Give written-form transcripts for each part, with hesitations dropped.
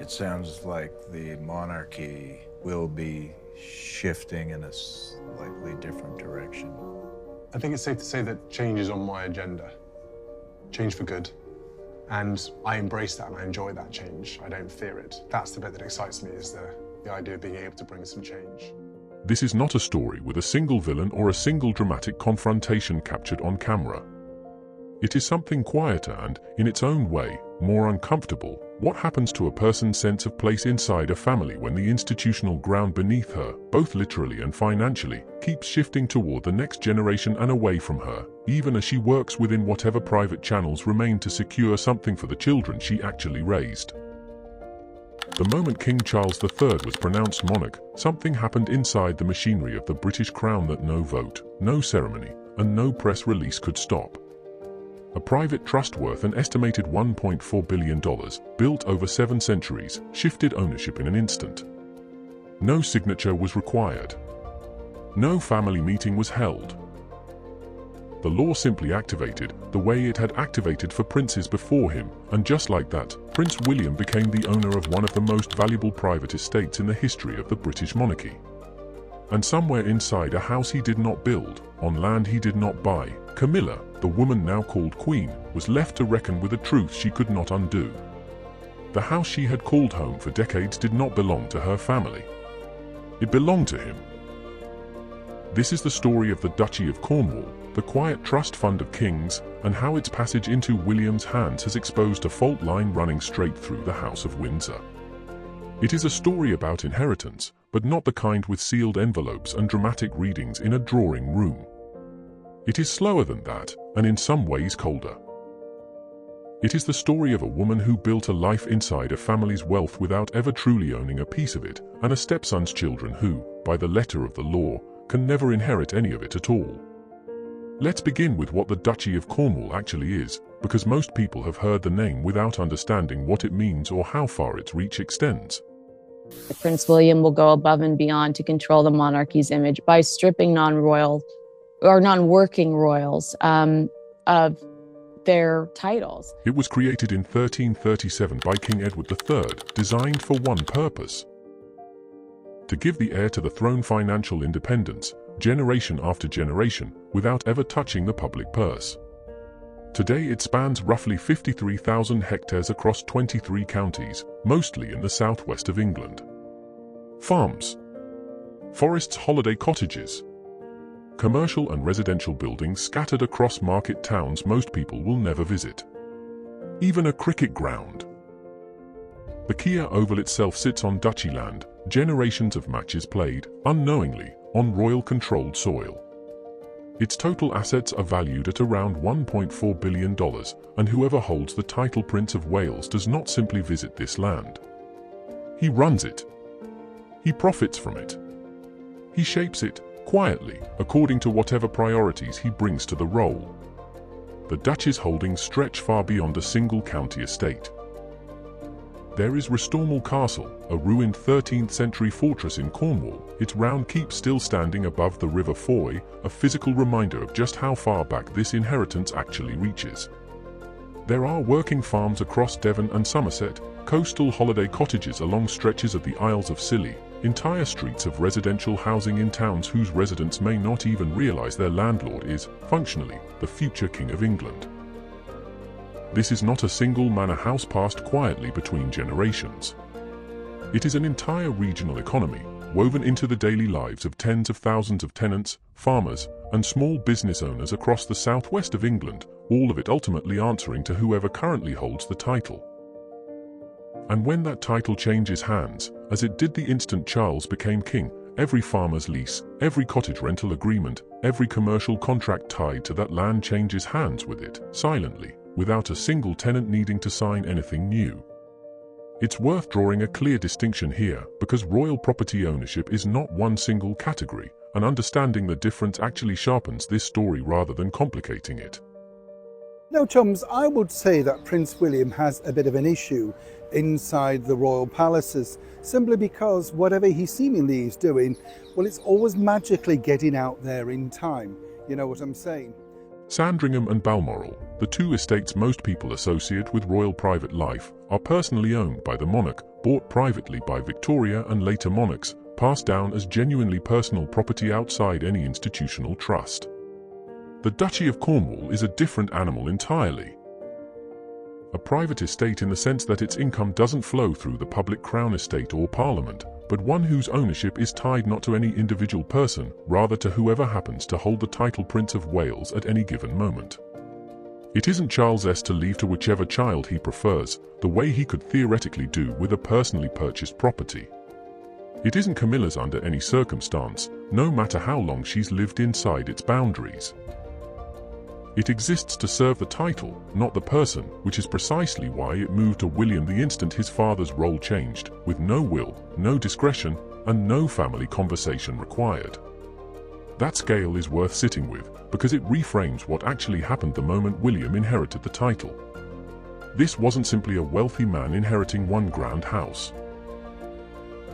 It sounds like the monarchy will be shifting in a slightly different direction. I think it's safe to say that change is on my agenda. Change for good. And I embrace that and I enjoy that change. I don't fear it. That's the bit that excites me, is the idea of being able to bring some change. This is not a story with a single villain or a single dramatic confrontation captured on camera. It is something quieter and, in its own way, more uncomfortable. What happens to a person's sense of place inside a family when the institutional ground beneath her, both literally and financially, keeps shifting toward the next generation and away from her, even as she works within whatever private channels remain to secure something for the children she actually raised? The moment King Charles III was pronounced monarch, something happened inside the machinery of the British Crown that no vote, no ceremony, and no press release could stop. A private trust worth an estimated $1.4 billion, built over 7 centuries, shifted ownership in an instant. No signature was required. No family meeting was held. The law simply activated, the way it had activated for princes before him, and just like that, Prince William became the owner of one of the most valuable private estates in the history of the British monarchy. And somewhere inside a house he did not build, on land he did not buy, Camilla, the woman now called Queen, was left to reckon with a truth she could not undo. The house she had called home for decades did not belong to her family. It belonged to him. This is the story of the Duchy of Cornwall, the quiet trust fund of kings, and how its passage into William's hands has exposed a fault line running straight through the House of Windsor. It is a story about inheritance, but not the kind with sealed envelopes and dramatic readings in a drawing room. It is slower than that, and in some ways colder. It is the story of a woman who built a life inside a family's wealth without ever truly owning a piece of it, and a stepson's children who, by the letter of the law, can never inherit any of it at all. Let's begin with what the Duchy of Cornwall actually is, because most people have heard the name without understanding what it means or how far its reach extends. Prince William will go above and beyond to control the monarchy's image by stripping non-royal or non-working royals of their titles. It was created in 1337 by King Edward III, designed for one purpose: to give the heir to the throne financial independence, generation after generation, without ever touching the public purse. Today it spans roughly 53,000 hectares across 23 counties, mostly in the southwest of England. Farms, forests, holiday cottages, commercial and residential buildings scattered across market towns most people will never visit. Even a cricket ground. The Kia Oval itself sits on duchy land, generations of matches played, unknowingly, on royal-controlled soil. Its total assets are valued at around $1.4 billion, and whoever holds the title Prince of Wales does not simply visit this land. He runs it. He profits from it. He shapes it, quietly, according to whatever priorities he brings to the role. The Duchy's holdings stretch far beyond a single county estate. There is Restormel Castle, a ruined 13th century fortress in Cornwall, its round keep still standing above the River Foy, a physical reminder of just how far back this inheritance actually reaches. There are working farms across Devon and Somerset, coastal holiday cottages along stretches of the Isles of Scilly, entire streets of residential housing in towns whose residents may not even realize their landlord is, functionally, the future King of England. This is not a single manor house passed quietly between generations. It is an entire regional economy, woven into the daily lives of tens of thousands of tenants, farmers, and small business owners across the southwest of England, all of it ultimately answering to whoever currently holds the title. And when that title changes hands, as it did the instant Charles became king, every farmer's lease, every cottage rental agreement, every commercial contract tied to that land changes hands with it, silently, without a single tenant needing to sign anything new. It's worth drawing a clear distinction here, because royal property ownership is not one single category, and understanding the difference actually sharpens this story rather than complicating it. Now, chums, I would say that Prince William has a bit of an issue inside the royal palaces, simply because whatever he seemingly is doing, well, it's always magically getting out there in time. You know what I'm saying? Sandringham and Balmoral, the two estates most people associate with royal private life, are personally owned by the monarch, bought privately by Victoria and later monarchs, passed down as genuinely personal property outside any institutional trust. The Duchy of Cornwall is a different animal entirely. A private estate in the sense that its income doesn't flow through the public crown estate or parliament, but one whose ownership is tied not to any individual person, rather to whoever happens to hold the title Prince of Wales at any given moment. It isn't Charles's to leave to whichever child he prefers, the way he could theoretically do with a personally purchased property. It isn't Camilla's under any circumstance, no matter how long she's lived inside its boundaries. It exists to serve the title, not the person, which is precisely why it moved to William the instant his father's role changed, with no will, no discretion, and no family conversation required. That scale is worth sitting with, because it reframes what actually happened the moment William inherited the title. This wasn't simply a wealthy man inheriting one grand house.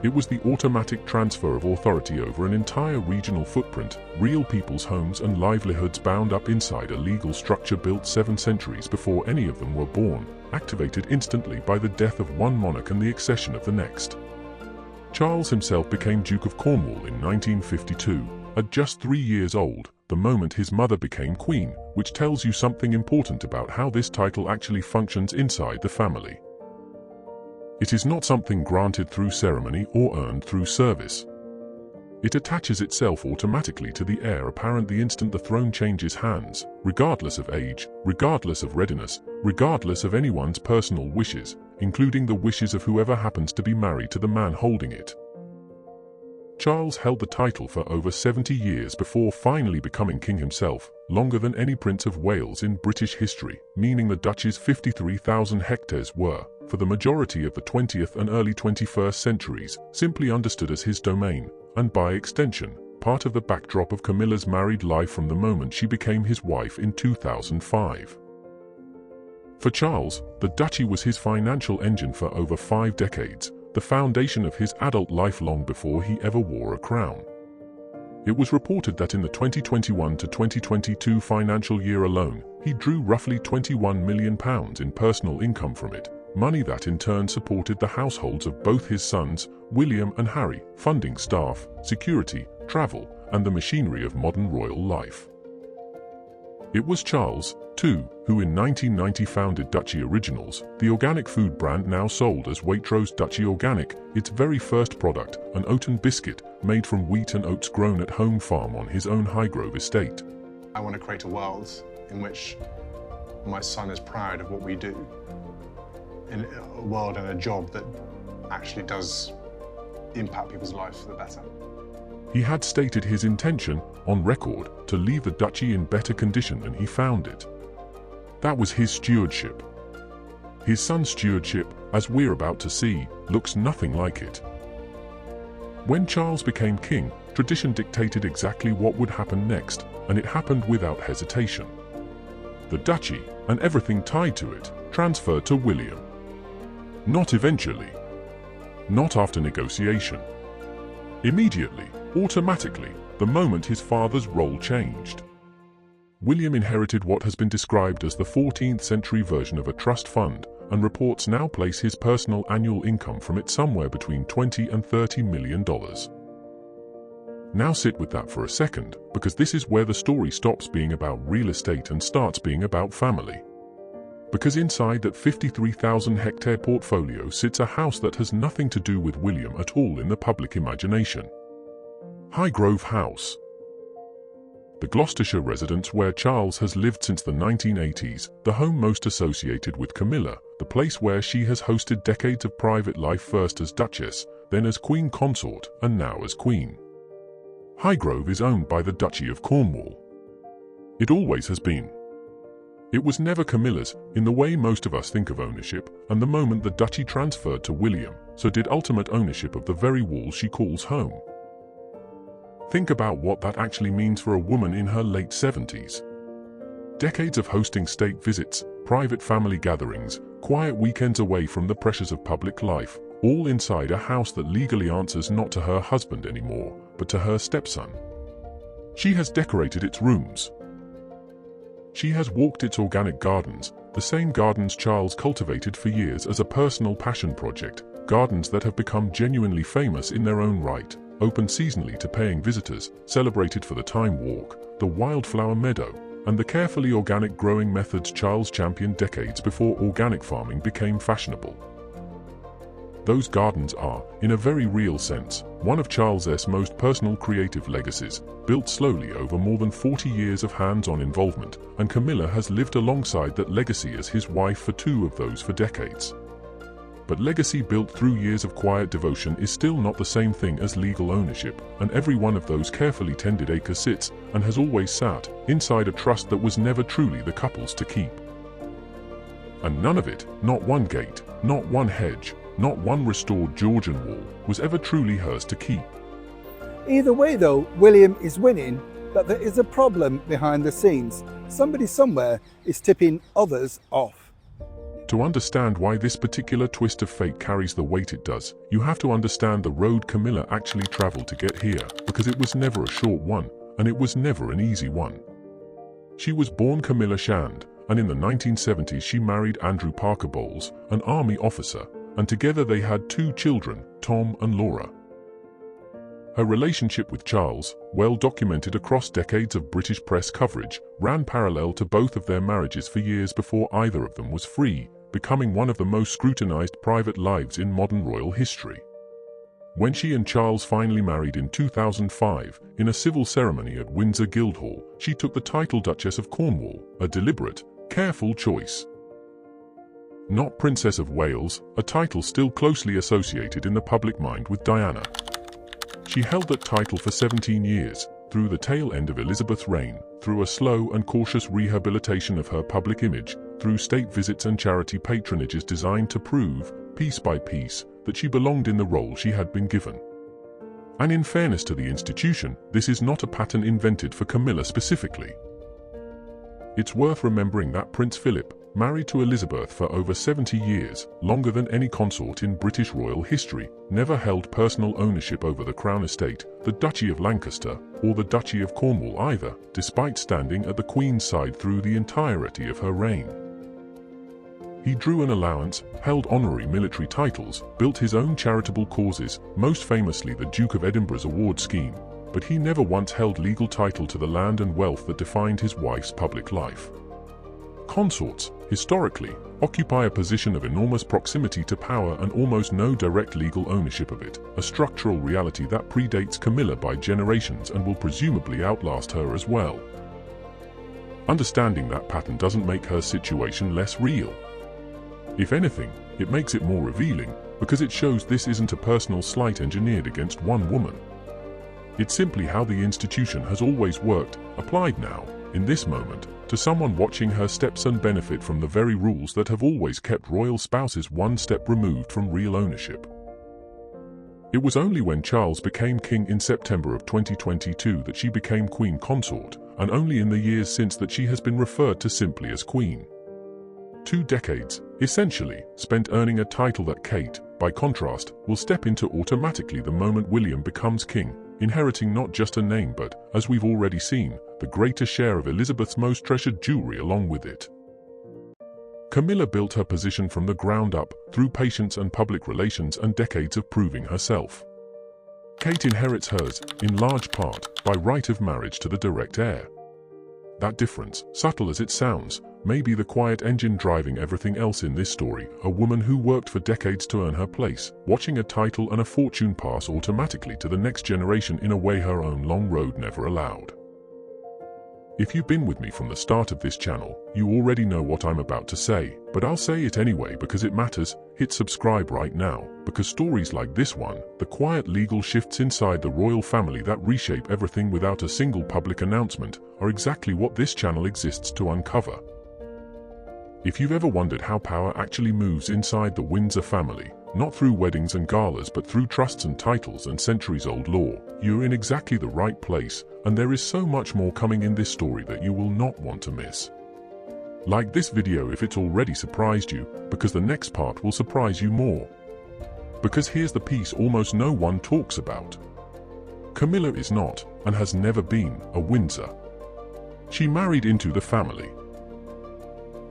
It was the automatic transfer of authority over an entire regional footprint, real people's homes and livelihoods bound up inside a legal structure built 7 centuries before any of them were born, activated instantly by the death of one monarch and the accession of the next. Charles himself became Duke of Cornwall in 1952, at just 3 years old, the moment his mother became Queen, which tells you something important about how this title actually functions inside the family. It is not something granted through ceremony or earned through service. It attaches itself automatically to the heir apparent the instant the throne changes hands, regardless of age, regardless of readiness, regardless of anyone's personal wishes, including the wishes of whoever happens to be married to the man holding it. Charles held the title for over 70 years before finally becoming king himself, longer than any Prince of Wales in British history, meaning the duchy's 53,000 hectares were, for the majority of the 20th and early 21st centuries, simply understood as his domain, and by extension, part of the backdrop of Camilla's married life from the moment she became his wife in 2005. For Charles, the duchy was his financial engine for over 5 decades, the foundation of his adult life long before he ever wore a crown. It was reported that in the 2021 to 2022 financial year alone, he drew roughly £21 million in personal income from it, money that in turn supported the households of both his sons, William and Harry, funding staff, security, travel, and the machinery of modern royal life. It was Charles, too, who in 1990 founded Duchy Originals, the organic food brand now sold as Waitrose Duchy Organic, its very first product, an oaten biscuit made from wheat and oats grown at home farm on his own Highgrove estate. I want to create a world in which my son is proud of what we do, in a world and a job that actually does impact people's lives for the better. He had stated his intention, on record, to leave the duchy in better condition than he found it. That was his stewardship. His son's stewardship, as we're about to see, looks nothing like it. When Charles became king, tradition dictated exactly what would happen next, and it happened without hesitation. The duchy, and everything tied to it, transferred to William. Not eventually. Not after negotiation. Immediately, automatically, the moment his father's role changed. William inherited what has been described as the 14th century version of a trust fund, and reports now place his personal annual income from it somewhere between $20 and $30 million. Now sit with that for a second, because this is where the story stops being about real estate and starts being about family. Because inside that 53,000 hectare portfolio sits a house that has nothing to do with William at all in the public imagination. Highgrove House. The Gloucestershire residence where Charles has lived since the 1980s, the home most associated with Camilla, the place where she has hosted decades of private life, first as Duchess, then as Queen Consort, and now as Queen. Highgrove is owned by the Duchy of Cornwall. It always has been. It was never Camilla's, in the way most of us think of ownership, and the moment the duchy transferred to William, so did ultimate ownership of the very wall she calls home. Think about what that actually means for a woman in her late 70s. Decades of hosting state visits, private family gatherings, quiet weekends away from the pressures of public life, all inside a house that legally answers not to her husband anymore, but to her stepson. She has decorated its rooms. She has walked its organic gardens, the same gardens Charles cultivated for years as a personal passion project, gardens that have become genuinely famous in their own right, open seasonally to paying visitors, celebrated for the time walk, the wildflower meadow, and the carefully organic growing methods Charles championed decades before organic farming became fashionable. Those gardens are, in a very real sense, one of Charles's most personal creative legacies, built slowly over more than 40 years of hands-on involvement, and Camilla has lived alongside that legacy as his wife for 2 of those for decades. But legacy built through years of quiet devotion is still not the same thing as legal ownership, and every one of those carefully tended acres sits, and has always sat, inside a trust that was never truly the couple's to keep. And none of it, not one gate, not one hedge, not one restored Georgian wall, was ever truly hers to keep. Either way though, William is winning, but there is a problem behind the scenes. Somebody somewhere is tipping others off. To understand why this particular twist of fate carries the weight it does, you have to understand the road Camilla actually traveled to get here, because it was never a short one, and it was never an easy one. She was born Camilla Shand, and in the 1970s she married Andrew Parker Bowles, an army officer, and together they had 2 children, Tom and Laura. Her relationship with Charles, well documented across decades of British press coverage, ran parallel to both of their marriages for years before either of them was free, becoming one of the most scrutinized private lives in modern royal history. When she and Charles finally married in 2005, in a civil ceremony at Windsor Guildhall, she took the title Duchess of Cornwall, a deliberate, careful choice. Not Princess of Wales, a title still closely associated in the public mind with Diana. She held that title for 17 years, through the tail end of Elizabeth's reign, through a slow and cautious rehabilitation of her public image, through state visits and charity patronages designed to prove, piece by piece, that she belonged in the role she had been given. And in fairness to the institution, this is not a pattern invented for Camilla specifically. It's worth remembering that Prince Philip, married to Elizabeth for over 70 years, longer than any consort in British royal history, never held personal ownership over the Crown estate, the Duchy of Lancaster, or the Duchy of Cornwall either, despite standing at the Queen's side through the entirety of her reign. He drew an allowance, held honorary military titles, built his own charitable causes, most famously the Duke of Edinburgh's award scheme, but he never once held legal title to the land and wealth that defined his wife's public life. Consorts, historically, occupy a position of enormous proximity to power and almost no direct legal ownership of it, a structural reality that predates Camilla by generations and will presumably outlast her as well. Understanding that pattern doesn't make her situation less real. If anything, it makes it more revealing, because it shows this isn't a personal slight engineered against one woman. It's simply how the institution has always worked, applied now, in this moment, to someone watching her stepson benefit from the very rules that have always kept royal spouses one step removed from real ownership. It was only when Charles became king in September of 2022 that she became Queen Consort, and only in the years since that she has been referred to simply as Queen. 2 decades, essentially, spent earning a title that Kate, by contrast, will step into automatically the moment William becomes king, inheriting not just a name but, as we've already seen, the greater share of Elizabeth's most treasured jewelry along with it. Camilla built her position from the ground up, through patience and public relations and decades of proving herself. Kate inherits hers, in large part, by right of marriage to the direct heir. That difference, subtle as it sounds, may be the quiet engine driving everything else in this story, a woman who worked for decades to earn her place, watching a title and a fortune pass automatically to the next generation in a way her own long road never allowed. If you've been with me from the start of this channel, you already know what I'm about to say, but I'll say it anyway because it matters. Hit subscribe right now, because stories like this one, the quiet legal shifts inside the royal family that reshape everything without a single public announcement, are exactly what this channel exists to uncover. If you've ever wondered how power actually moves inside the Windsor family, not through weddings and galas but through trusts and titles and centuries-old law, you're in exactly the right place, and there is so much more coming in this story that you will not want to miss. Like this video if it's already surprised you, because the next part will surprise you more. Because here's the piece almost no one talks about. Camilla is not, and has never been, a Windsor. She married into the family.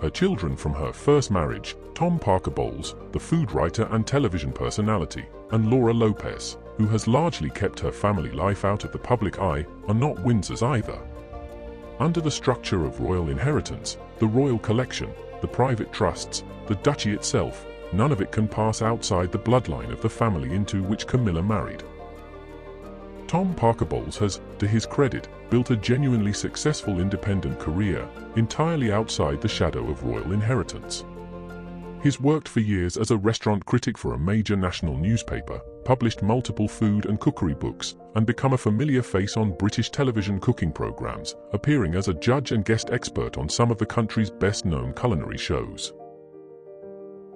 Her children from her first marriage, Tom Parker Bowles, the food writer and television personality, and Laura Lopez, who has largely kept her family life out of the public eye, are not Windsors either. Under the structure of royal inheritance, the royal collection, the private trusts, the duchy itself, none of it can pass outside the bloodline of the family into which Camilla married. Tom Parker Bowles has, to his credit, built a genuinely successful independent career, entirely outside the shadow of royal inheritance. He's worked for years as a restaurant critic for a major national newspaper, published multiple food and cookery books, and become a familiar face on British television cooking programs, appearing as a judge and guest expert on some of the country's best-known culinary shows.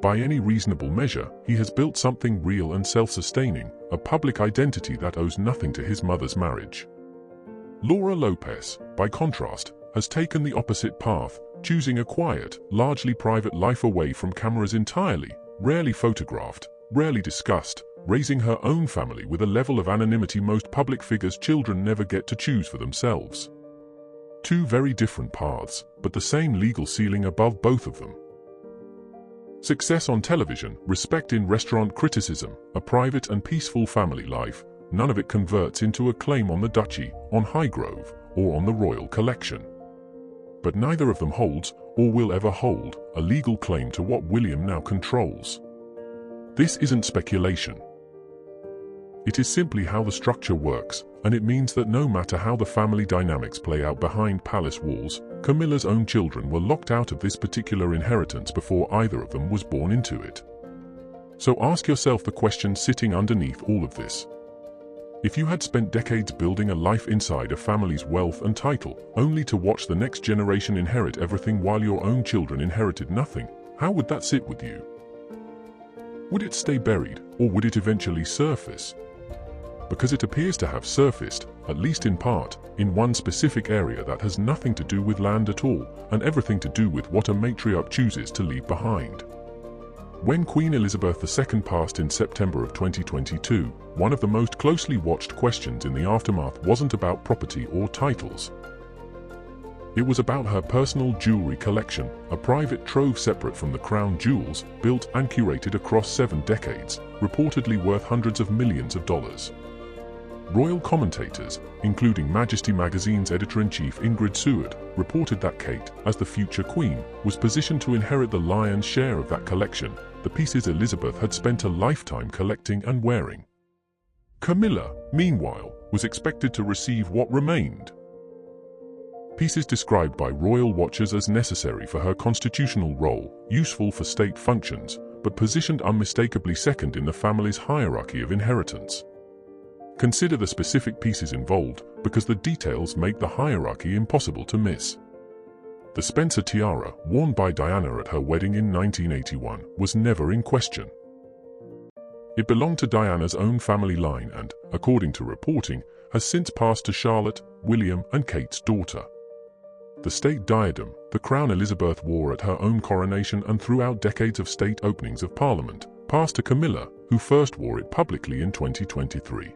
By any reasonable measure, he has built something real and self-sustaining, a public identity that owes nothing to his mother's marriage. Laura Lopez, by contrast, has taken the opposite path, choosing a quiet, largely private life away from cameras entirely, rarely photographed, rarely discussed, raising her own family with a level of anonymity most public figures' children never get to choose for themselves. Two very different paths, but the same legal ceiling above both of them. Success on television, respect in restaurant criticism, a private and peaceful family life, none of it converts into a claim on the duchy, on Highgrove, or on the royal collection. But neither of them holds, or will ever hold, a legal claim to what William now controls. This isn't speculation. It is simply how the structure works, and it means that no matter how the family dynamics play out behind palace walls, Camilla's own children were locked out of this particular inheritance before either of them was born into it. So ask yourself the question sitting underneath all of this. If you had spent decades building a life inside a family's wealth and title, only to watch the next generation inherit everything while your own children inherited nothing, how would that sit with you? Would it stay buried, or would it eventually surface? Because it appears to have surfaced, at least in part, in one specific area that has nothing to do with land at all, and everything to do with what a matriarch chooses to leave behind. When Queen Elizabeth II passed in September of 2022, one of the most closely watched questions in the aftermath wasn't about property or titles. It was about her personal jewelry collection, a private trove separate from the crown jewels, built and curated across 7 decades, reportedly worth hundreds of millions of dollars. Royal commentators, including Majesty magazine's editor-in-chief Ingrid Seward, reported that Kate, as the future queen, was positioned to inherit the lion's share of that collection, the pieces Elizabeth had spent a lifetime collecting and wearing. Camilla, meanwhile, was expected to receive what remained. Pieces described by royal watchers as necessary for her constitutional role, useful for state functions, but positioned unmistakably second in the family's hierarchy of inheritance. Consider the specific pieces involved, because the details make the hierarchy impossible to miss. The Spencer tiara, worn by Diana at her wedding in 1981, was never in question. It belonged to Diana's own family line and, according to reporting, has since passed to Charlotte, William, and Kate's daughter. The state diadem, the crown Elizabeth wore at her own coronation and throughout decades of state openings of Parliament, passed to Camilla, who first wore it publicly in 2023.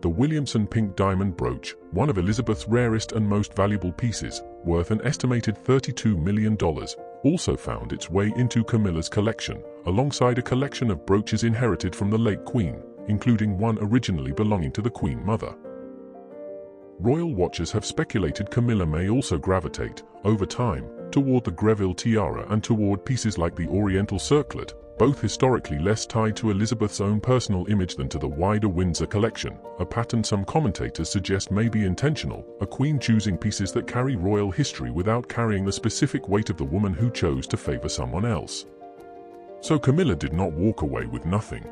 The Williamson pink diamond brooch, one of Elizabeth's rarest and most valuable pieces, worth an estimated $32 million, also found its way into Camilla's collection, alongside a collection of brooches inherited from the late Queen, including one originally belonging to the Queen Mother. Royal watchers have speculated Camilla may also gravitate, over time, toward the Greville tiara and toward pieces like the Oriental Circlet, both historically less tied to Elizabeth's own personal image than to the wider Windsor collection, a pattern some commentators suggest may be intentional, a queen choosing pieces that carry royal history without carrying the specific weight of the woman who chose to favor someone else. So Camilla did not walk away with nothing.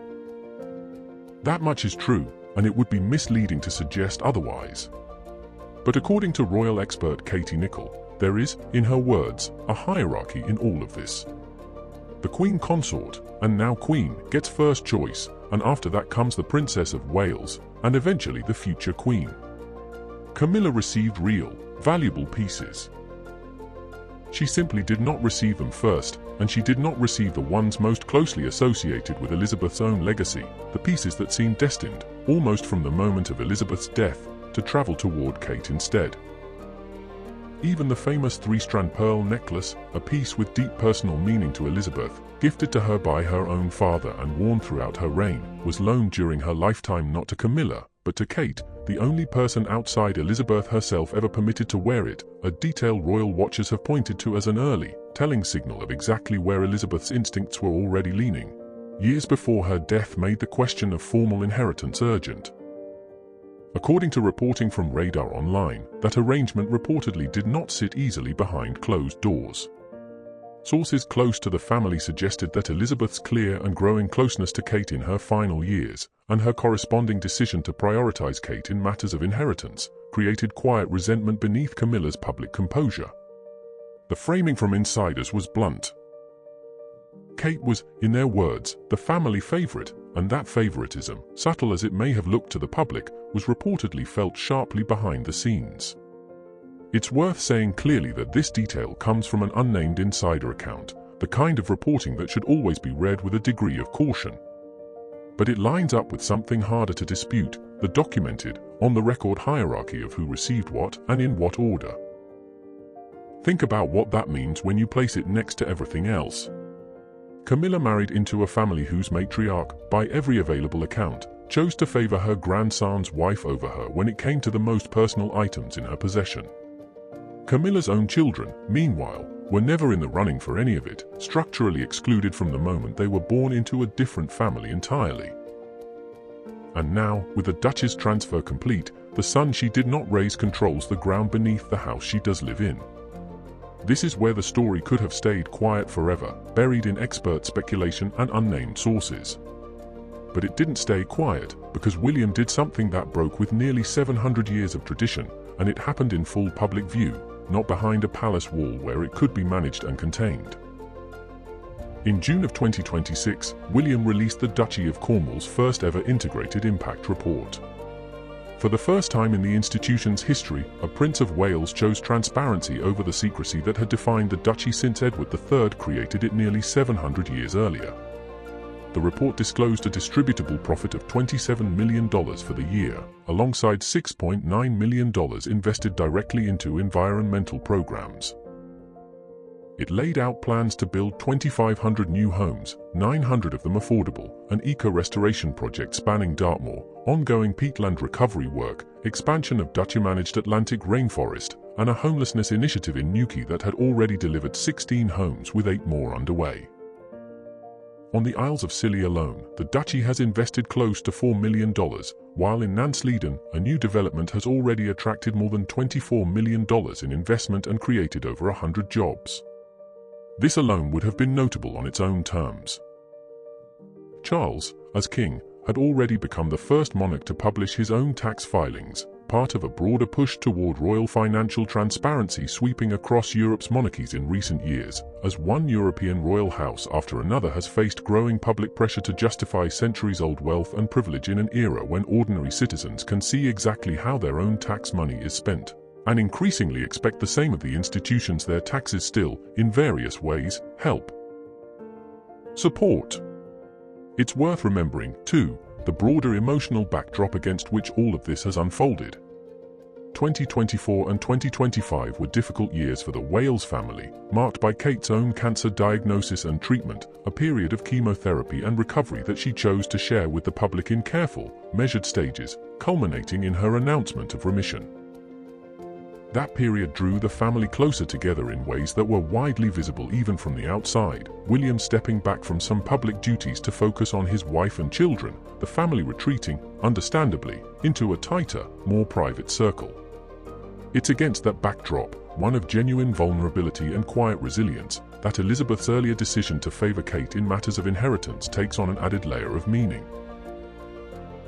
That much is true, and it would be misleading to suggest otherwise. But according to royal expert Katie Nicholl, there is, in her words, a hierarchy in all of this. The Queen Consort, and now Queen, gets first choice, and after that comes the Princess of Wales, and eventually the future Queen. Camilla received real, valuable pieces. She simply did not receive them first, and she did not receive the ones most closely associated with Elizabeth's own legacy, the pieces that seemed destined, almost from the moment of Elizabeth's death, to travel toward Kate instead. Even the famous three-strand pearl necklace, a piece with deep personal meaning to Elizabeth, gifted to her by her own father and worn throughout her reign, was loaned during her lifetime not to Camilla, but to Kate, the only person outside Elizabeth herself ever permitted to wear it, a detail royal watchers have pointed to as an early, telling signal of exactly where Elizabeth's instincts were already leaning. Years before her death made the question of formal inheritance urgent. According to reporting from Radar Online, that arrangement reportedly did not sit easily behind closed doors. Sources close to the family suggested that Elizabeth's clear and growing closeness to Kate in her final years, and her corresponding decision to prioritize Kate in matters of inheritance, created quiet resentment beneath Camilla's public composure. The framing from insiders was blunt. Kate was, in their words, the family favorite, and that favoritism, subtle as it may have looked to the public, was reportedly felt sharply behind the scenes. It's worth saying clearly that this detail comes from an unnamed insider account, the kind of reporting that should always be read with a degree of caution. But it lines up with something harder to dispute, the documented, on-the-record hierarchy of who received what and in what order. Think about what that means when you place it next to everything else. Camilla married into a family whose matriarch, by every available account, chose to favor her grandson's wife over her when it came to the most personal items in her possession. Camilla's own children, meanwhile, were never in the running for any of it, structurally excluded from the moment they were born into a different family entirely. And now, with the Duchess transfer complete, the son she did not raise controls the ground beneath the house she does live in. This is where the story could have stayed quiet forever, buried in expert speculation and unnamed sources. But it didn't stay quiet, because William did something that broke with nearly 700 years of tradition, and it happened in full public view, not behind a palace wall where it could be managed and contained. In June of 2026, William released the Duchy of Cornwall's first ever integrated impact report. For the first time in the institution's history, a Prince of Wales chose transparency over the secrecy that had defined the duchy since Edward III created it nearly 700 years earlier. The report disclosed a distributable profit of $27 million for the year, alongside $6.9 million invested directly into environmental programs. It laid out plans to build 2,500 new homes, 900 of them affordable, an eco-restoration project spanning Dartmoor, ongoing peatland recovery work, expansion of Duchy-managed Atlantic rainforest, and a homelessness initiative in Newquay that had already delivered 16 homes with 8 more underway. On the Isles of Scilly alone, the Duchy has invested close to $4 million, while in Nansleden, a new development has already attracted more than $24 million in investment and created over 100 jobs. This alone would have been notable on its own terms. Charles, as king, had already become the first monarch to publish his own tax filings, part of a broader push toward royal financial transparency sweeping across Europe's monarchies in recent years, as one European royal house after another has faced growing public pressure to justify centuries-old wealth and privilege in an era when ordinary citizens can see exactly how their own tax money is spent, and increasingly expect the same of the institutions their taxes still, in various ways, help support. It's worth remembering, too, the broader emotional backdrop against which all of this has unfolded. 2024 and 2025 were difficult years for the Wales family, marked by Kate's own cancer diagnosis and treatment, a period of chemotherapy and recovery that she chose to share with the public in careful, measured stages, culminating in her announcement of remission. That period drew the family closer together in ways that were widely visible even from the outside, William stepping back from some public duties to focus on his wife and children, the family retreating, understandably, into a tighter, more private circle. It's against that backdrop, one of genuine vulnerability and quiet resilience, that Elizabeth's earlier decision to favor Kate in matters of inheritance takes on an added layer of meaning.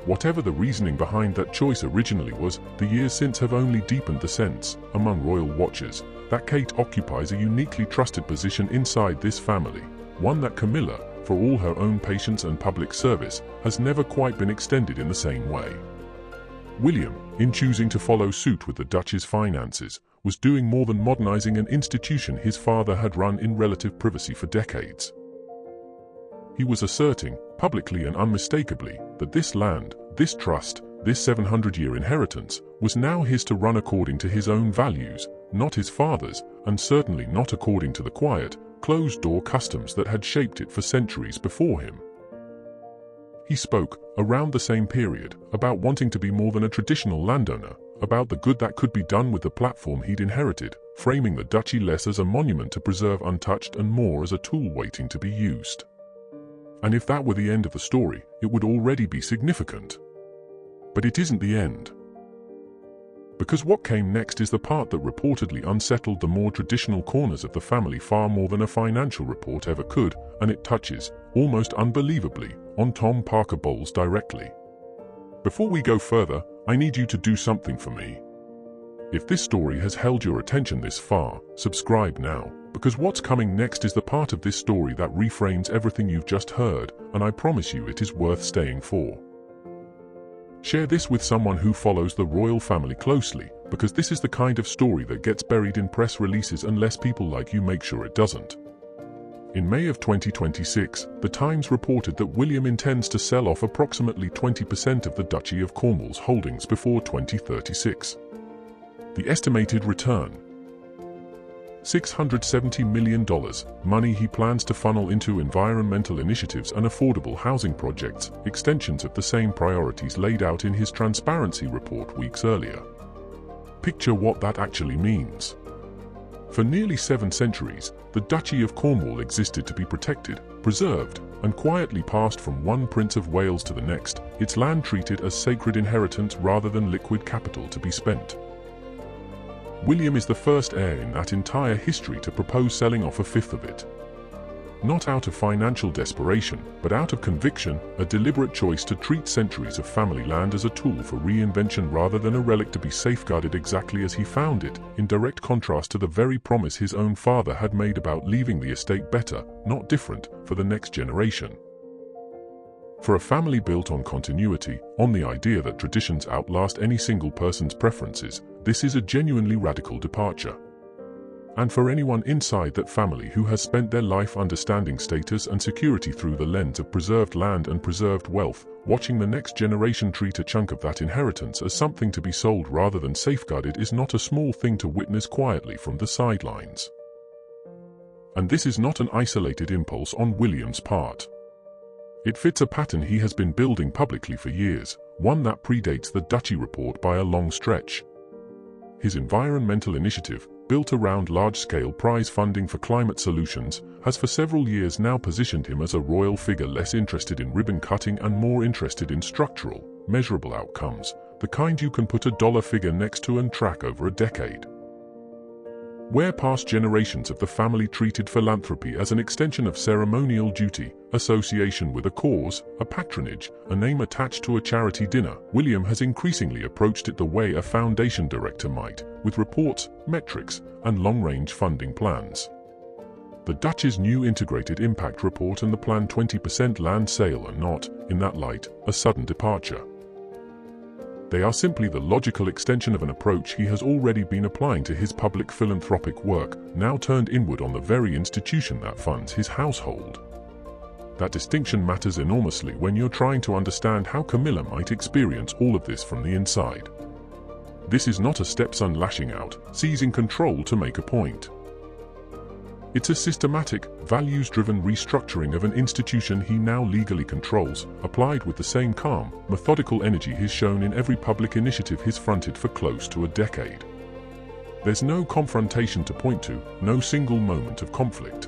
Whatever the reasoning behind that choice originally was, the years since have only deepened the sense, among royal watchers, that Kate occupies a uniquely trusted position inside this family, one that Camilla, for all her own patience and public service, has never quite been extended in the same way. William, in choosing to follow suit with the Duchess's finances, was doing more than modernizing an institution his father had run in relative privacy for decades. He was asserting, publicly and unmistakably, that this land, this trust, this 700-year inheritance, was now his to run according to his own values, not his father's, and certainly not according to the quiet, closed-door customs that had shaped it for centuries before him. He spoke, around the same period, about wanting to be more than a traditional landowner, about the good that could be done with the platform he'd inherited, framing the duchy less as a monument to preserve untouched and more as a tool waiting to be used. And if that were the end of the story, it would already be significant. But it isn't the end. Because what came next is the part that reportedly unsettled the more traditional corners of the family far more than a financial report ever could, and it touches, almost unbelievably, on Tom Parker Bowles directly. Before we go further, I need you to do something for me. If this story has held your attention this far, subscribe now, because what's coming next is the part of this story that reframes everything you've just heard, and I promise you it is worth staying for. Share this with someone who follows the royal family closely, because this is the kind of story that gets buried in press releases unless people like you make sure it doesn't. In May of 2026, The Times reported that William intends to sell off approximately 20% of the Duchy of Cornwall's holdings before 2036. The estimated return: $670 million, money he plans to funnel into environmental initiatives and affordable housing projects, extensions of the same priorities laid out in his transparency report weeks earlier. Picture what that actually means. For nearly 7 centuries, the Duchy of Cornwall existed to be protected, preserved, and quietly passed from one Prince of Wales to the next, its land treated as sacred inheritance rather than liquid capital to be spent. William is the first heir in that entire history to propose selling off a fifth of it. Not out of financial desperation, but out of conviction, a deliberate choice to treat centuries of family land as a tool for reinvention rather than a relic to be safeguarded exactly as he found it, in direct contrast to the very promise his own father had made about leaving the estate better, not different, for the next generation. For a family built on continuity, on the idea that traditions outlast any single person's preferences, this is a genuinely radical departure. And for anyone inside that family who has spent their life understanding status and security through the lens of preserved land and preserved wealth, watching the next generation treat a chunk of that inheritance as something to be sold rather than safeguarded is not a small thing to witness quietly from the sidelines. And this is not an isolated impulse on William's part. It fits a pattern he has been building publicly for years, one that predates the Duchy report by a long stretch. His environmental initiative, built around large-scale prize funding for climate solutions, has for several years now positioned him as a royal figure less interested in ribbon-cutting and more interested in structural, measurable outcomes, the kind you can put a dollar figure next to and track over a decade. Where past generations of the family treated philanthropy as an extension of ceremonial duty, association with a cause, a patronage, a name attached to a charity dinner, William has increasingly approached it the way a foundation director might, with reports, metrics, and long-range funding plans. The Duchy's new integrated impact report and the planned 20% land sale are not, in that light, a sudden departure. They are simply the logical extension of an approach he has already been applying to his public philanthropic work, now turned inward on the very institution that funds his household. That distinction matters enormously when you're trying to understand how Camilla might experience all of this from the inside. This is not a stepson lashing out, seizing control to make a point. It's a systematic, values-driven restructuring of an institution he now legally controls, applied with the same calm, methodical energy he's shown in every public initiative he's fronted for close to a decade. There's no confrontation to point to, no single moment of conflict.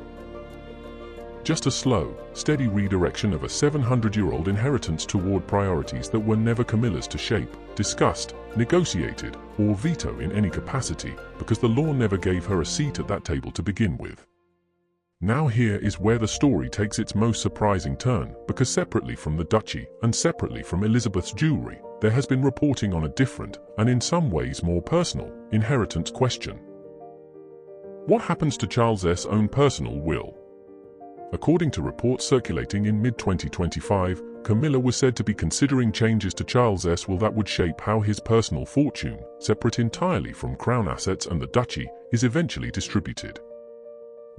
Just a slow, steady redirection of a 700-year-old inheritance toward priorities that were never Camilla's to shape, discussed, negotiated, or veto in any capacity, because the law never gave her a seat at that table to begin with. Now here is where the story takes its most surprising turn, because separately from the Duchy, and separately from Elizabeth's jewelry, there has been reporting on a different, and in some ways more personal, inheritance question. What happens to Charles's own personal will? According to reports circulating in mid-2025, Camilla was said to be considering changes to Charles's will that would shape how his personal fortune, separate entirely from crown assets and the Duchy, is eventually distributed.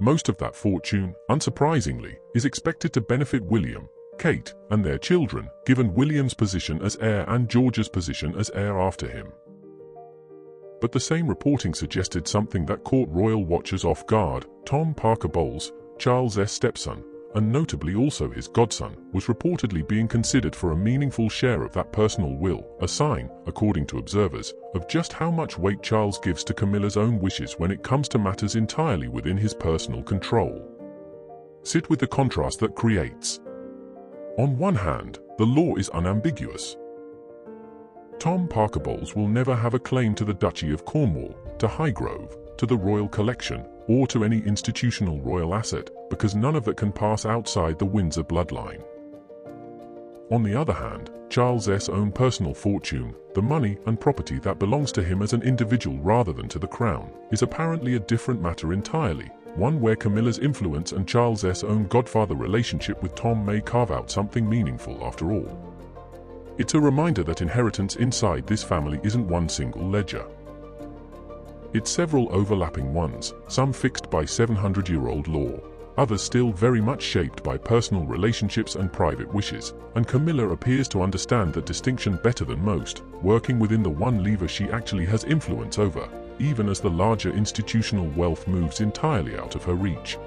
Most of that fortune, unsurprisingly, is expected to benefit William, Kate, and their children, given William's position as heir and George's position as heir after him. but the same reporting suggested something that caught royal watchers off guard. Tom Parker Bowles, Charles' stepson, and notably also his godson, was reportedly being considered for a meaningful share of that personal will, a sign, according to observers, of just how much weight Charles gives to Camilla's own wishes when it comes to matters entirely within his personal control. Sit with the contrast that creates. On one hand, the law is unambiguous. Tom Parker Bowles will never have a claim to the Duchy of Cornwall, to Highgrove, to the royal collection, or to any institutional royal asset, because none of that can pass outside the Windsor bloodline. On the other hand, Charles' own personal fortune, the money and property that belongs to him as an individual rather than to the crown, is apparently a different matter entirely, one where Camilla's influence and Charles' own godfather relationship with Tom may carve out something meaningful after all. It's a reminder that inheritance inside this family isn't one single ledger. It's several overlapping ones, some fixed by 700-year-old law, others still very much shaped by personal relationships and private wishes, and Camilla appears to understand that distinction better than most, working within the one lever she actually has influence over, even as the larger institutional wealth moves entirely out of her reach.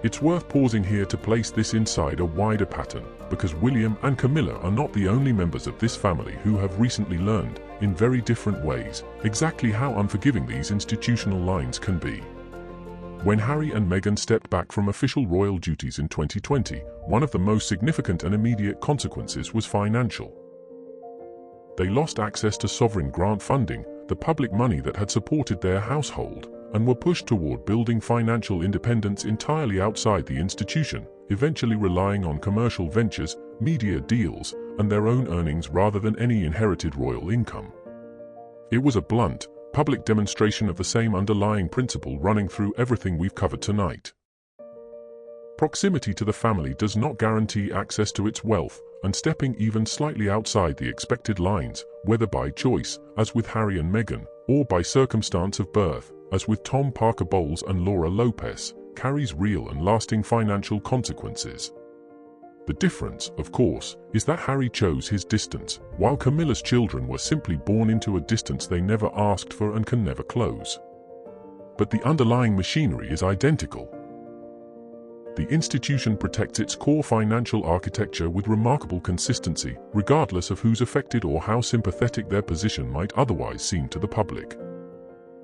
It's worth pausing here to place this inside a wider pattern, because William and Camilla are not the only members of this family who have recently learned, in very different ways, exactly how unforgiving these institutional lines can be. When Harry and Meghan stepped back from official royal duties in 2020, one of the most significant and immediate consequences was financial. They lost access to sovereign grant funding, the public money that had supported their household, and were pushed toward building financial independence entirely outside the institution, eventually relying on commercial ventures, media deals, and their own earnings rather than any inherited royal income. It was a blunt, public demonstration of the same underlying principle running through everything we've covered tonight. Proximity to the family does not guarantee access to its wealth, and stepping even slightly outside the expected lines, whether by choice, as with Harry and Meghan, or by circumstance of birth, as with Tom Parker Bowles and Laura Lopez, carries real and lasting financial consequences. The difference, of course, is that Harry chose his distance, while Camilla's children were simply born into a distance they never asked for and can never close. But the underlying machinery is identical. The institution protects its core financial architecture with remarkable consistency, regardless of who's affected or how sympathetic their position might otherwise seem to the public.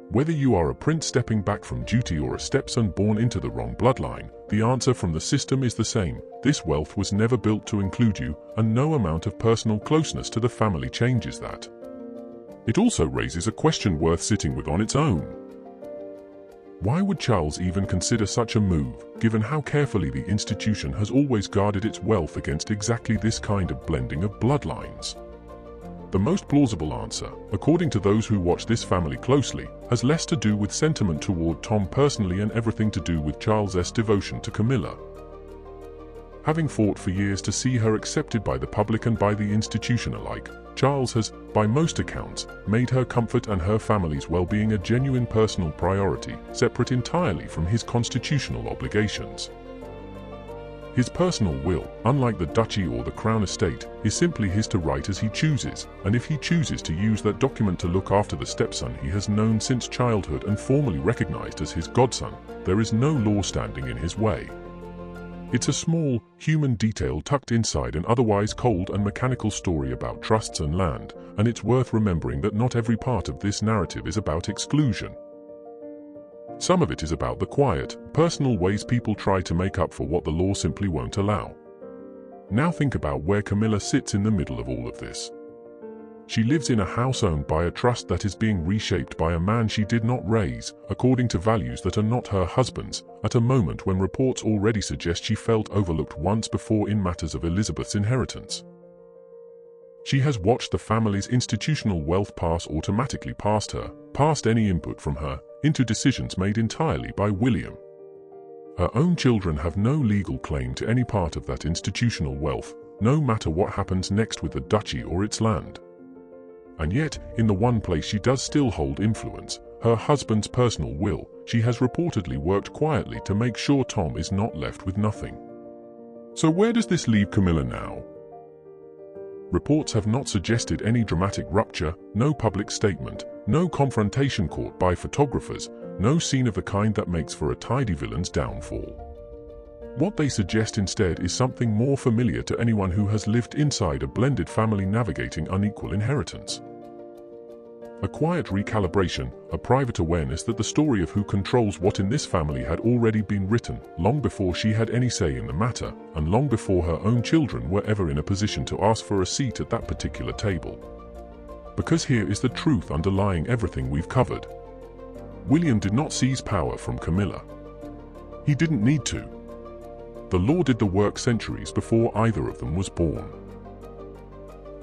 Whether you are a prince stepping back from duty or a stepson born into the wrong bloodline, the answer from the system is the same. This wealth was never built to include you, and no amount of personal closeness to the family changes that. It also raises a question worth sitting with on its own. Why would Charles even consider such a move, given how carefully the institution has always guarded its wealth against exactly this kind of blending of bloodlines? The most plausible answer, according to those who watch this family closely, has less to do with sentiment toward Tom personally and everything to do with Charles' devotion to Camilla. Having fought for years to see her accepted by the public and by the institution alike, Charles has, by most accounts, made her comfort and her family's well-being a genuine personal priority, separate entirely from his constitutional obligations. His personal will, unlike the duchy or the crown estate, is simply his to write as he chooses, and if he chooses to use that document to look after the stepson he has known since childhood and formally recognized as his godson, there is no law standing in his way. It's a small, human detail tucked inside an otherwise cold and mechanical story about trusts and land, and it's worth remembering that not every part of this narrative is about exclusion. Some of it is about the quiet, personal ways people try to make up for what the law simply won't allow. Now think about where Camilla sits in the middle of all of this. She lives in a house owned by a trust that is being reshaped by a man she did not raise, according to values that are not her husband's, at a moment when reports already suggest she felt overlooked once before in matters of Elizabeth's inheritance. She has watched the family's institutional wealth pass automatically past her, past any input from her, into decisions made entirely by William. Her own children have no legal claim to any part of that institutional wealth, no matter what happens next with the duchy or its land. And yet, in the one place she does still hold influence, her husband's personal will, she has reportedly worked quietly to make sure Tom is not left with nothing. So where does this leave Camilla now? Reports have not suggested any dramatic rupture, no public statement, no confrontation caught by photographers, no scene of the kind that makes for a tidy villain's downfall. What they suggest instead is something more familiar to anyone who has lived inside a blended family navigating unequal inheritance. A quiet recalibration, a private awareness that the story of who controls what in this family had already been written, long before she had any say in the matter, and long before her own children were ever in a position to ask for a seat at that particular table. Because here is the truth underlying everything we've covered. William did not seize power from Camilla. He didn't need to. The law did the work centuries before either of them was born.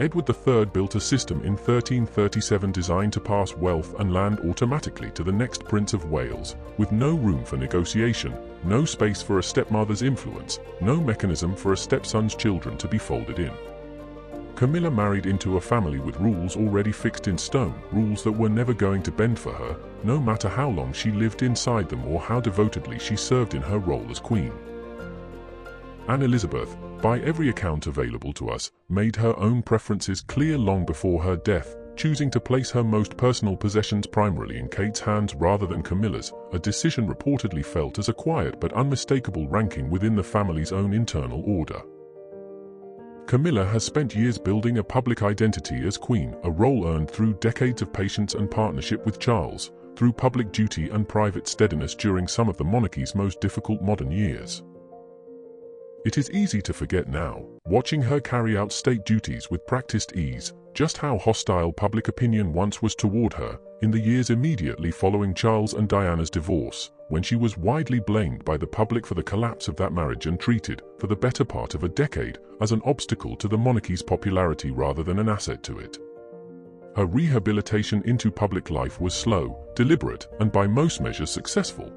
Edward III built a system in 1337 designed to pass wealth and land automatically to the next Prince of Wales, with no room for negotiation, no space for a stepmother's influence, no mechanism for a stepson's children to be folded in. Camilla married into a family with rules already fixed in stone, rules that were never going to bend for her, no matter how long she lived inside them or how devotedly she served in her role as queen. Anne Elizabeth, by every account available to us, made her own preferences clear long before her death, choosing to place her most personal possessions primarily in Kate's hands rather than Camilla's, a decision reportedly felt as a quiet but unmistakable ranking within the family's own internal order. Camilla has spent years building a public identity as queen, a role earned through decades of patience and partnership with Charles, through public duty and private steadiness during some of the monarchy's most difficult modern years. It is easy to forget now, watching her carry out state duties with practiced ease, just how hostile public opinion once was toward her in the years immediately following Charles and Diana's divorce, when she was widely blamed by the public for the collapse of that marriage and treated, for the better part of a decade, as an obstacle to the monarchy's popularity rather than an asset to it. Her rehabilitation into public life was slow, deliberate, and by most measures successful.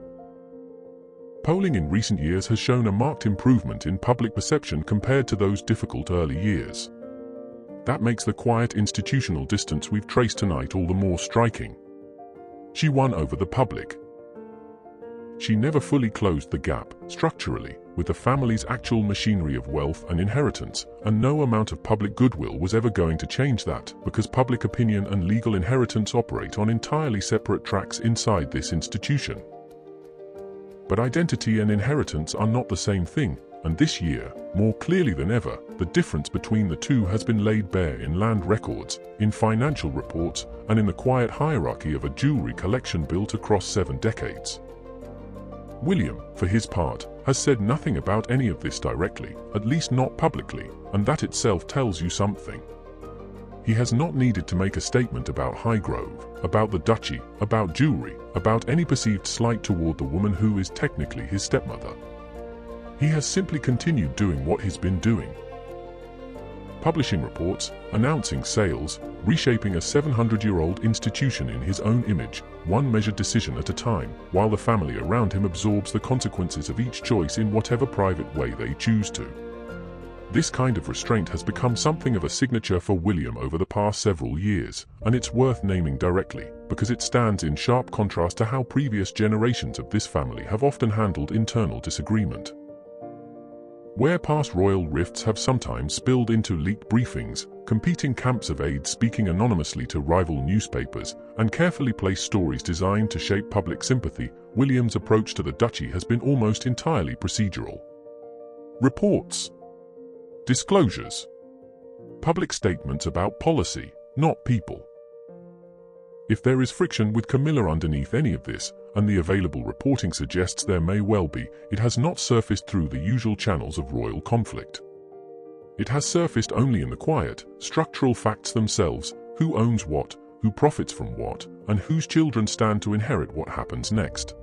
Polling in recent years has shown a marked improvement in public perception compared to those difficult early years. That makes the quiet institutional distance we've traced tonight all the more striking. She won over the public. She never fully closed the gap, structurally, with the family's actual machinery of wealth and inheritance, and no amount of public goodwill was ever going to change that, because public opinion and legal inheritance operate on entirely separate tracks inside this institution. But identity and inheritance are not the same thing, and this year, more clearly than ever, the difference between the two has been laid bare in land records, in financial reports, and in the quiet hierarchy of a jewelry collection built across 7 decades. William, for his part, has said nothing about any of this directly, at least not publicly, and that itself tells you something. He has not needed to make a statement about Highgrove, about the duchy, about jewelry, about any perceived slight toward the woman who is technically his stepmother. He has simply continued doing what he's been doing. Publishing reports, announcing sales, reshaping a 700-year-old institution in his own image, one measured decision at a time, while the family around him absorbs the consequences of each choice in whatever private way they choose to. This kind of restraint has become something of a signature for William over the past several years, and it's worth naming directly, because it stands in sharp contrast to how previous generations of this family have often handled internal disagreement. Where past royal rifts have sometimes spilled into leaked briefings, competing camps of aides speaking anonymously to rival newspapers, and carefully placed stories designed to shape public sympathy, William's approach to the duchy has been almost entirely procedural. Reports. Disclosures. Public statements about policy, not people. If there is friction with Camilla underneath any of this, and the available reporting suggests there may well be, it has not surfaced through the usual channels of royal conflict. It has surfaced only in the quiet, structural facts themselves: who owns what, who profits from what, and whose children stand to inherit what happens next.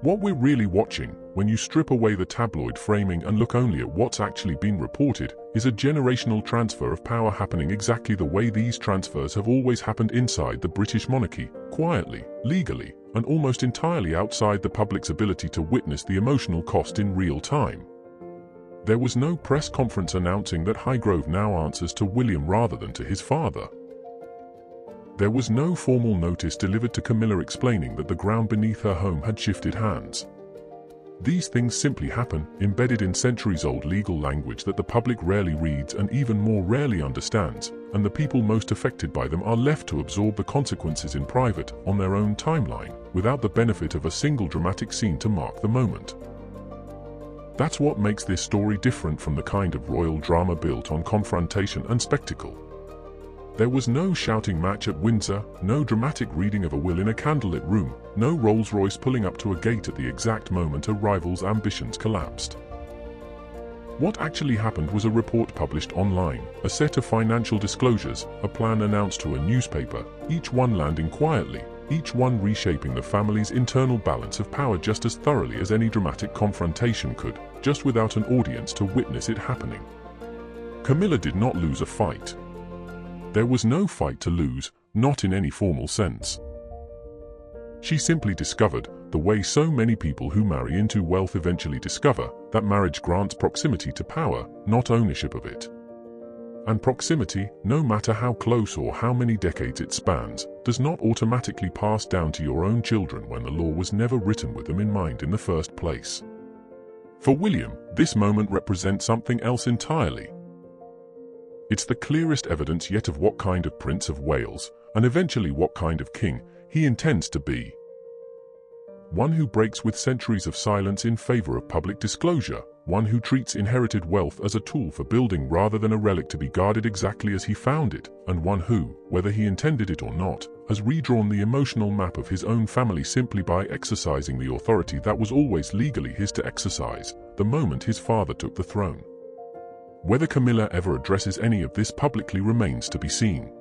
What we're really watching, when you strip away the tabloid framing and look only at what's actually been reported, is a generational transfer of power happening exactly the way these transfers have always happened inside the British monarchy, quietly, legally, and almost entirely outside the public's ability to witness the emotional cost in real time. There was no press conference announcing that Highgrove now answers to William rather than to his father. There was no formal notice delivered to Camilla explaining that the ground beneath her home had shifted hands. These things simply happen, embedded in centuries-old legal language that the public rarely reads and even more rarely understands, and the people most affected by them are left to absorb the consequences in private, on their own timeline, without the benefit of a single dramatic scene to mark the moment. That's what makes this story different from the kind of royal drama built on confrontation and spectacle. There was no shouting match at Windsor, no dramatic reading of a will in a candlelit room, no Rolls-Royce pulling up to a gate at the exact moment a rival's ambitions collapsed. What actually happened was a report published online, a set of financial disclosures, a plan announced to a newspaper, each one landing quietly, each one reshaping the family's internal balance of power just as thoroughly as any dramatic confrontation could, just without an audience to witness it happening. Camilla did not lose a fight. There was no fight to lose, not in any formal sense. She simply discovered, the way so many people who marry into wealth eventually discover, that marriage grants proximity to power, not ownership of it. And proximity, no matter how close or how many decades it spans, does not automatically pass down to your own children when the law was never written with them in mind in the first place. For William, this moment represents something else entirely. It's the clearest evidence yet of what kind of Prince of Wales, and eventually what kind of king, he intends to be. One who breaks with centuries of silence in favor of public disclosure, one who treats inherited wealth as a tool for building rather than a relic to be guarded exactly as he found it, and one who, whether he intended it or not, has redrawn the emotional map of his own family simply by exercising the authority that was always legally his to exercise, the moment his father took the throne. Whether Camilla ever addresses any of this publicly remains to be seen.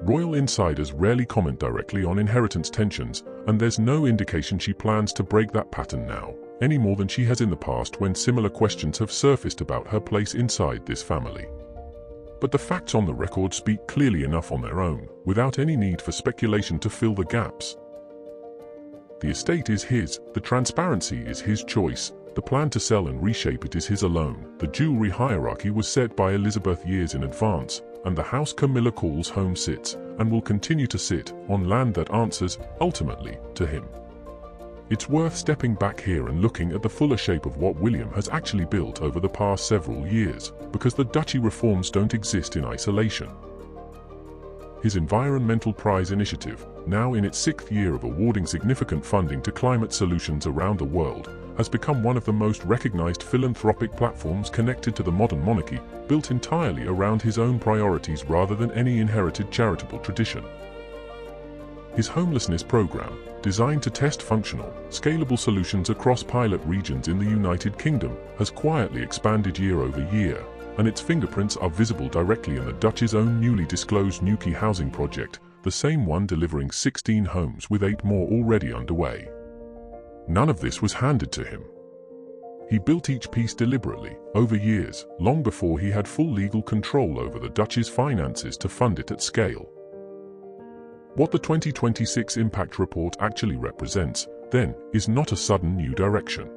Royal insiders rarely comment directly on inheritance tensions, and there's no indication she plans to break that pattern now, any more than she has in the past when similar questions have surfaced about her place inside this family. But the facts on the record speak clearly enough on their own, without any need for speculation to fill the gaps. The estate is his, the transparency is his choice, the plan to sell and reshape it is his alone, the jewelry hierarchy was set by Elizabeth years in advance, and the house Camilla calls home sits, and will continue to sit, on land that answers, ultimately, to him. It's worth stepping back here and looking at the fuller shape of what William has actually built over the past several years, because the duchy reforms don't exist in isolation. His Environmental Prize initiative, now in its 6th year of awarding significant funding to climate solutions around the world, has become one of the most recognized philanthropic platforms connected to the modern monarchy, built entirely around his own priorities rather than any inherited charitable tradition. His homelessness program, designed to test functional, scalable solutions across pilot regions in the United Kingdom, has quietly expanded year over year, and its fingerprints are visible directly in the Duchy's own newly disclosed Newquay housing project, the same one delivering 16 homes with 8 more already underway. None of this was handed to him. He built each piece deliberately, over years, long before he had full legal control over the Duchy's finances to fund it at scale. What the 2026 Impact Report actually represents, then, is not a sudden new direction.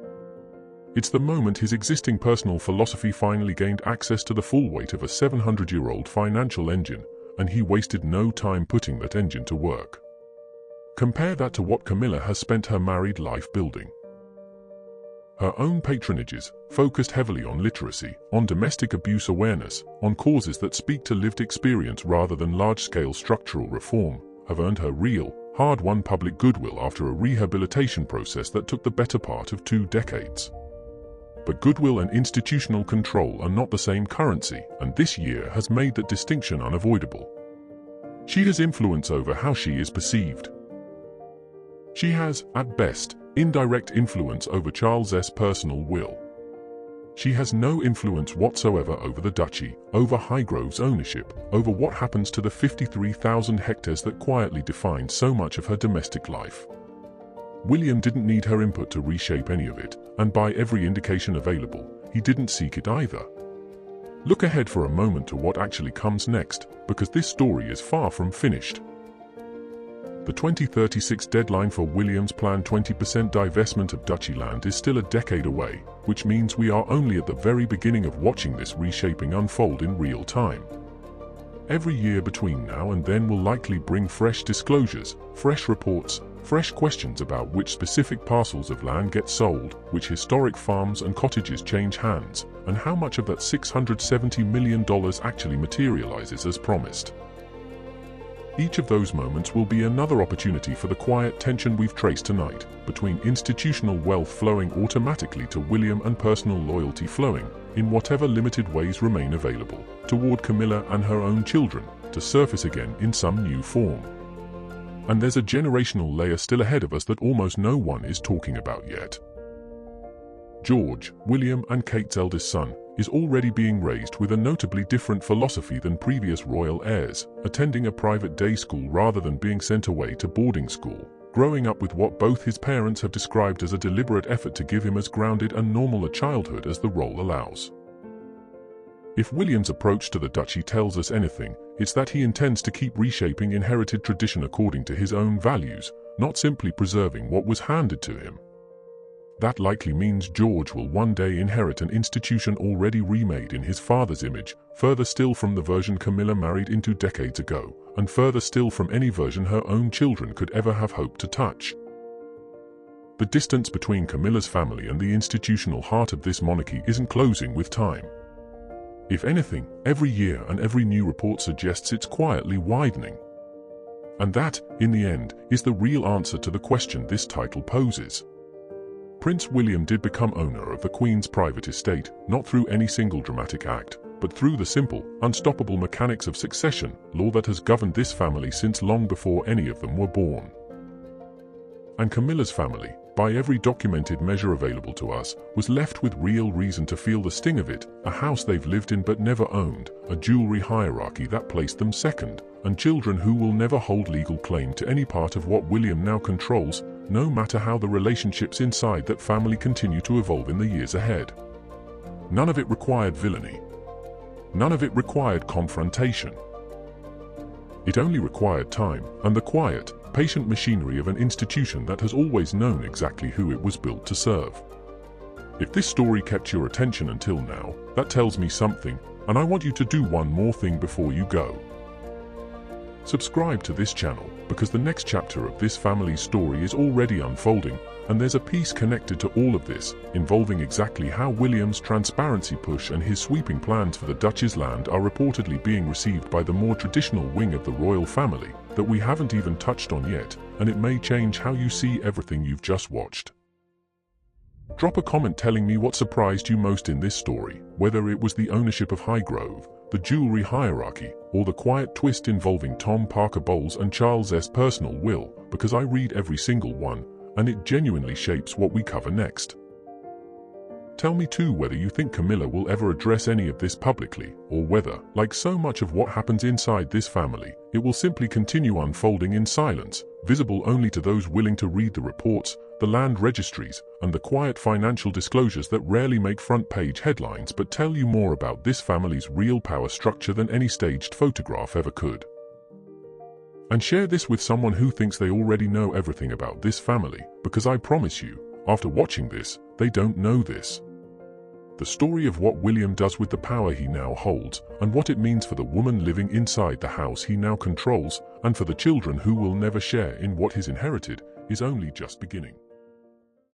It's the moment his existing personal philosophy finally gained access to the full weight of a 700-year-old financial engine, and he wasted no time putting that engine to work. Compare that to what Camilla has spent her married life building. Her own patronages, focused heavily on literacy, on domestic abuse awareness, on causes that speak to lived experience rather than large-scale structural reform, have earned her real, hard-won public goodwill after a rehabilitation process that took the better part of 2 decades. But goodwill and institutional control are not the same currency, and this year has made that distinction unavoidable. She has influence over how she is perceived. She has, at best, indirect influence over Charles's personal will. She has no influence whatsoever over the duchy, over Highgrove's ownership, over what happens to the 53,000 hectares that quietly define so much of her domestic life. William didn't need her input to reshape any of it, and by every indication available, he didn't seek it either. Look ahead for a moment to what actually comes next, because this story is far from finished. The 2036 deadline for William's planned 20% divestment of duchy land is still a decade away, which means we are only at the very beginning of watching this reshaping unfold in real time. Every year between now and then will likely bring fresh disclosures, fresh reports, fresh questions about which specific parcels of land get sold, which historic farms and cottages change hands, and how much of that $670 million actually materializes as promised. Each of those moments will be another opportunity for the quiet tension we've traced tonight, between institutional wealth flowing automatically to William and personal loyalty flowing, in whatever limited ways remain available, toward Camilla and her own children, to surface again in some new form. And there's a generational layer still ahead of us that almost no one is talking about yet. George, William and Kate's eldest son, is already being raised with a notably different philosophy than previous royal heirs, attending a private day school rather than being sent away to boarding school, growing up with what both his parents have described as a deliberate effort to give him as grounded and normal a childhood as the role allows. If William's approach to the duchy tells us anything, it's that he intends to keep reshaping inherited tradition according to his own values, not simply preserving what was handed to him. That likely means George will one day inherit an institution already remade in his father's image, further still from the version Camilla married into decades ago, and further still from any version her own children could ever have hoped to touch. The distance between Camilla's family and the institutional heart of this monarchy isn't closing with time. If anything, every year and every new report suggests it's quietly widening. And that, in the end, is the real answer to the question this title poses. Prince William did become owner of the Queen's private estate, not through any single dramatic act, but through the simple, unstoppable mechanics of succession, law that has governed this family since long before any of them were born. And Camilla's family, by every documented measure available to us, was left with real reason to feel the sting of it, a house they've lived in but never owned, a jewelry hierarchy that placed them second, and children who will never hold legal claim to any part of what William now controls, no matter how the relationships inside that family continue to evolve in the years ahead. None of it required villainy. None of it required confrontation. It only required time and the quiet, patient machinery of an institution that has always known exactly who it was built to serve. If this story kept your attention until now, that tells me something, and I want you to do one more thing before you go. Subscribe to this channel, because the next chapter of this family's story is already unfolding, and there's a piece connected to all of this, involving exactly how William's transparency push and his sweeping plans for the Duchess land are reportedly being received by the more traditional wing of the royal family, that we haven't even touched on yet, and it may change how you see everything you've just watched. Drop a comment telling me what surprised you most in this story, whether it was the ownership of Highgrove, the jewelry hierarchy, or the quiet twist involving Tom Parker Bowles and Charles S. personal will, because I read every single one, and it genuinely shapes what we cover next. Tell me too whether you think Camilla will ever address any of this publicly, or whether, like so much of what happens inside this family, it will simply continue unfolding in silence, visible only to those willing to read the reports, the land registries, and the quiet financial disclosures that rarely make front-page headlines but tell you more about this family's real power structure than any staged photograph ever could. And share this with someone who thinks they already know everything about this family, because I promise you, after watching this, they don't know this. The story of what William does with the power he now holds, and what it means for the woman living inside the house he now controls, and for the children who will never share in what is inherited, is only just beginning.